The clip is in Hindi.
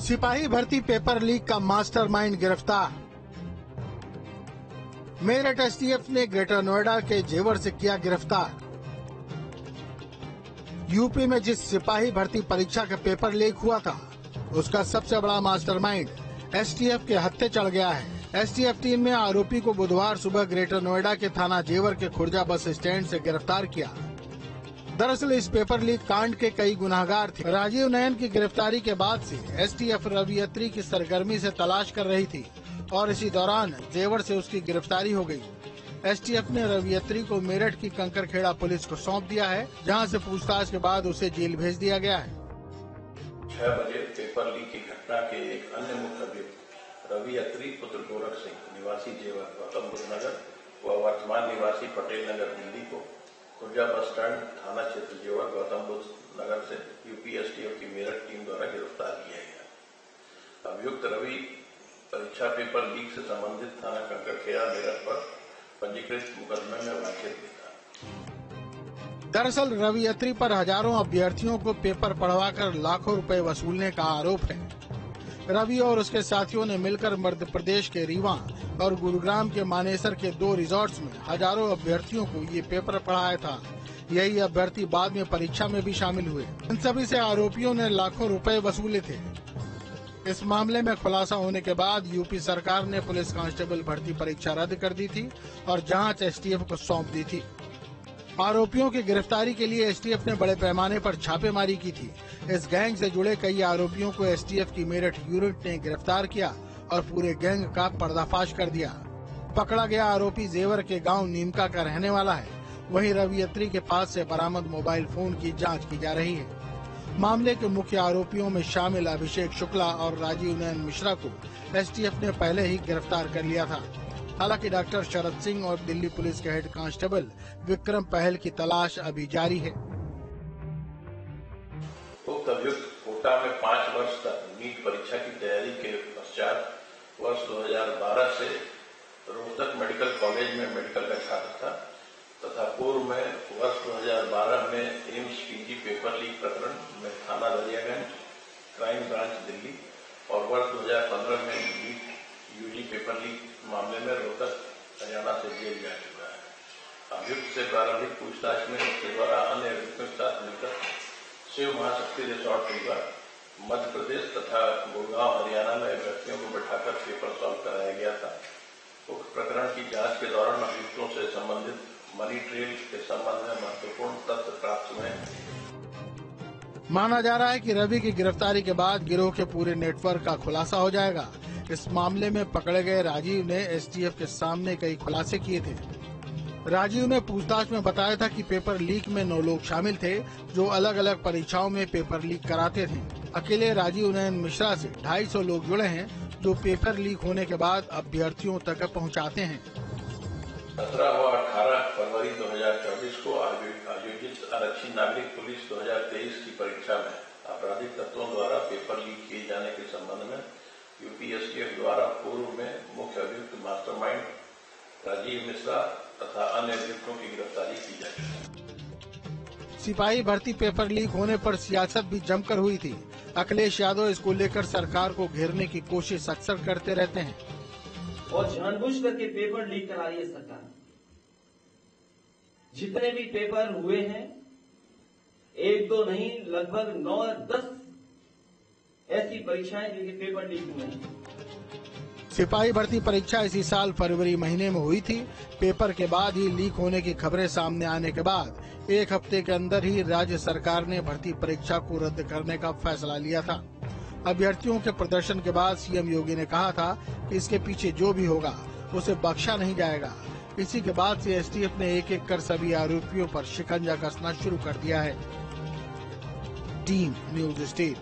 सिपाही भर्ती पेपर लीक का मास्टरमाइंड गिरफ्तार। मेरठ एसटीएफ ने ग्रेटर नोएडा के जेवर से किया गिरफ्तार। यूपी में जिस सिपाही भर्ती परीक्षा का पेपर लीक हुआ था, उसका सबसे बड़ा मास्टरमाइंड एसटीएफ के हत्थे चढ़ गया है। एसटीएफ टीम ने आरोपी को बुधवार सुबह ग्रेटर नोएडा के थाना जेवर के खुर्जा बस स्टैंड से गिरफ्तार किया। दरअसल इस पेपर लीक कांड के कई गुनाहगार थे। राजीव नयन की गिरफ्तारी के बाद से एसटीएफ रवि अत्री की सरगर्मी से तलाश कर रही थी और इसी दौरान जेवर से उसकी गिरफ्तारी हो गई। एसटीएफ ने रवि अत्री को मेरठ की कंकरखेड़ा पुलिस को सौंप दिया है, जहां से पूछताछ के बाद उसे जेल भेज दिया गया है। 6 बजे पेपर लीक की घटना के एक अन्य मुख्य अभियुक्त रवि अत्री पुत्र गोरख सिंह निवासी जेवर गौतम बुद्ध नगर व वर्तमान निवासी पटेल नगर दिल्ली को खुर्जा बस स्टैंड थाना क्षेत्र जेवर गौतम बुद्ध नगर से यूपी एसटीएफ की मेरठ टीम द्वारा गिरफ्तार किया गया। अभियुक्त रवि परीक्षा पेपर लीक से संबंधित थाना कंकरखेड़ा मेरठ पर पंजीकृत मुकदमे में वांछित था। दरअसल रवि अत्री पर हजारों अभ्यर्थियों को पेपर पढ़वाकर लाखों रुपए वसूलने का आरोप है। रवि और उसके साथियों ने मिलकर मध्य प्रदेश के रीवा और गुरुग्राम के मानेसर के 2 रिजॉर्ट्स में हजारों अभ्यर्थियों को ये पेपर पढ़ाया था। यही अभ्यर्थी बाद में परीक्षा में भी शामिल हुए। इन सभी से आरोपियों ने लाखों रुपए वसूले थे। इस मामले में खुलासा होने के बाद यूपी सरकार ने पुलिस कांस्टेबल भर्ती परीक्षा रद्द कर दी थी और जांच एसटीएफ को सौंप दी थी। आरोपियों की गिरफ्तारी के लिए एसटीएफ ने बड़े पैमाने पर छापेमारी की थी। इस गैंग से जुड़े कई आरोपियों को एसटीएफ की मेरठ यूनिट ने गिरफ्तार किया और पूरे गैंग का पर्दाफाश कर दिया। पकड़ा गया आरोपी जेवर के गांव नीमका का रहने वाला है। वहीं रवि अत्री के पास से बरामद मोबाइल फोन की जांच की जा रही है। मामले के मुख्य आरोपियों में शामिल अभिषेक शुक्ला और राजीव नयन मिश्रा को एसटीएफ ने पहले ही गिरफ्तार कर लिया था। हालांकि डॉक्टर शरद सिंह और दिल्ली पुलिस के हेड कांस्टेबल विक्रम पहल की तलाश अभी जारी है। उक्त अभियुक्त कोटा में 5 वर्ष तक नीट परीक्षा की तैयारी के पश्चात वर्ष 2012 से रोहतक मेडिकल कॉलेज में मेडिकल का छात्र था तथा पूर्व में वर्ष 2012 में एम्स पीजी पेपर लीक प्रकरण में थाना दरियागंज क्राइम ब्रांच दिल्ली और वर्ष 2015 में नीट यूजी पेपर लीक मामले में रोहतक हरियाणा से जेल जा चुका है। अभियुक्त से प्रारंभिक पूछताछ में उसके द्वारा अन्य अभियुक्तों के साथ मिलकर शिव महाशक्ति रिसोर्ट परिवार मध्य प्रदेश तथा गुड़गांव हरियाणा में अभ्यर्थियों को बैठाकर पेपर सॉल्व कराया गया था। उक्त प्रकरण की जांच के दौरान अभियुक्तों से संबंधित मनी ट्रेल के संबंध में महत्वपूर्ण तथ्य प्राप्त हुए हैं। माना जा रहा है कि रवि की गिरफ्तारी के बाद गिरोह के पूरे नेटवर्क का खुलासा हो जाएगा। इस मामले में पकड़े गए राजीव ने एसटीएफ के सामने कई खुलासे किए थे। राजीव ने पूछताछ में बताया था कि पेपर लीक में 9 लोग शामिल थे जो अलग अलग परीक्षाओं में पेपर लीक कराते थे। अकेले राजीव नयन मिश्रा से 250 लोग जुड़े हैं जो पेपर लीक होने के बाद अभ्यर्थियों तक पहुंचाते हैं। 17 व 18 फरवरी 2024 को आयोजित आरक्षी नागरिक पुलिस 2023 की परीक्षा में आपराधिक तत्वों द्वारा पेपर लीक किए जाने के संबंध में यूपी एसटीएफ द्वारा पूर्व में मुख्य अभियुक्त मास्टरमाइंड राजीव मिश्रा तथा अन्य अभियुक्तों की गिरफ्तारी की जा चुकी है। सिपाही भर्ती पेपर लीक होने पर सियासत भी जमकर हुई थी। अखिलेश यादव इसको लेकर सरकार को घेरने की कोशिश अक्सर करते रहते हैं और जानबूझ करके पेपर लीक करा रही है सरकार। जितने भी पेपर हुए हैं, 1-2 नहीं, लगभग 9-10 ऐसी परीक्षाएं जिनके पेपर लीक हुए हैं। सिपाही भर्ती परीक्षा इसी साल फरवरी महीने में हुई थी। पेपर के बाद ही लीक होने की खबरें सामने आने के बाद 1 हफ्ते के अंदर ही राज्य सरकार ने भर्ती परीक्षा को रद्द करने का फैसला लिया था। अभ्यर्थियों के प्रदर्शन के बाद सीएम योगी ने कहा था कि इसके पीछे जो भी होगा उसे बख्शा नहीं जाएगा। इसी के बाद से एसटीएफ ने एक-एक कर सभी आरोपियों पर शिकंजा कसना शुरू कर दिया है। Team news state.